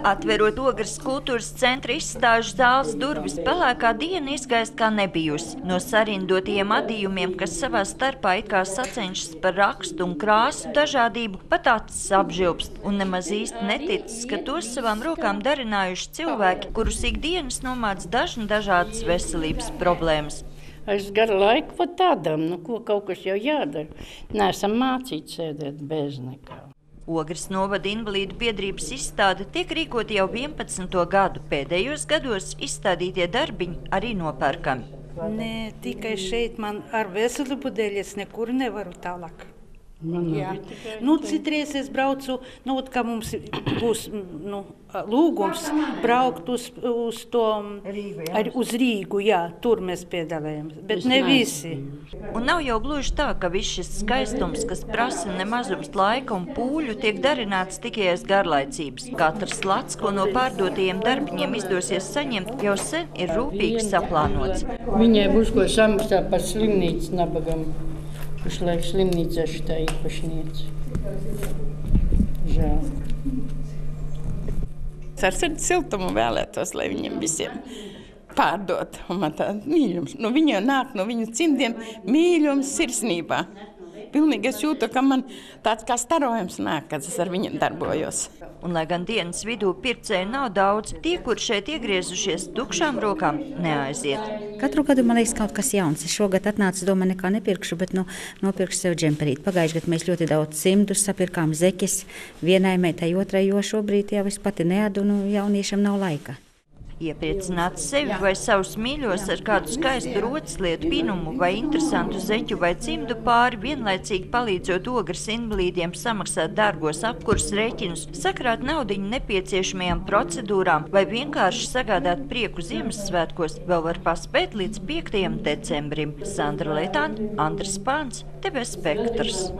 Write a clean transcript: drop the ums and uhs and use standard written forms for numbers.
Atverot Ogres kultūras centra izstāžu zāles durvis, pelēkā diena izgaist kā nebijusi. No sarindotajiem adījumiem, kas savā starpā it kā sacenšas par rakstu un krāsu dažādību, pat acis apžilbst un nemaz īsti neticis, ka tos savām rokām darinājuši cilvēki, kurus ikdienas nomāc dažādas veselības problēmas. Es garu laiku pat tādam, ko kaut kas jau jādara. Neesam mācīti sēdēt bez nekā. Ogres novada invalīdu biedrības izstāde tiek rīkot jau 11. gadu. Pēdējos gados izstādītie darbiņi arī nopērkami. Nē, tikai šeit man ar veselību dēļ es nekur nevaru tālāk. Citreiz es braucu, kā mums būs lūgums braukt uz Rīgu, tur mēs piedalāmies, bet ne visi. Un nav jau gluži tā, ka viss šis skaistums, kas prasa nemazums laika un pūļu, tiek darināts tikai aiz garlaicības. Katrs lats, ko no pārdotajiem darbiņiem izdosies saņemt, jau sen ir rūpīgi saplānots. Viņai būs ko samaksāt par slimnīcas nabagam. Pašlaik slimnīcā šitā īpašniece. Žēl. Ar sirds siltumu vēlētos, lai viņiem visiem pārdot. Un man tā mīļums. Viņi jau nāk no viņu cimdiem mīļums sirsnībā. Pilnīgi es jūtu, ka man tāds kā starojums nāk, kad es ar viņiem darbojos. Un, lai gan dienas vidū pircēju nav daudz, tie, kur šeit iegriezušies tukšām rokām, neaiziet. Katru gadu man liekas kaut kas jauns. Es šogad atnācu, domāju, nekā nepirkšu, bet nopirkšu sev džemperīti. Pagājuši gadu mēs ļoti daudz cimdus sapirkām, zeķes vienai meitai, otrai, jo šobrīd jau es pati neēdu un jauniešam nav laika. Iepriecināt sevi vai savus mīļos ar kādu skaistu rotaslietu pinumu vai interesantu zeķu vai cimdu pāri, vienlaicīgi palīdzot Ogres invalīdiem samaksāt dārgos apkurs rēķinus, sakrāt naudiņu nepieciešamajām procedūrām vai vienkārši sagādāt prieku Ziemassvētkos, vēl var paspēt līdz 5. decembrim. Sandra Letāna, Andris Pāns, TV Spektrs.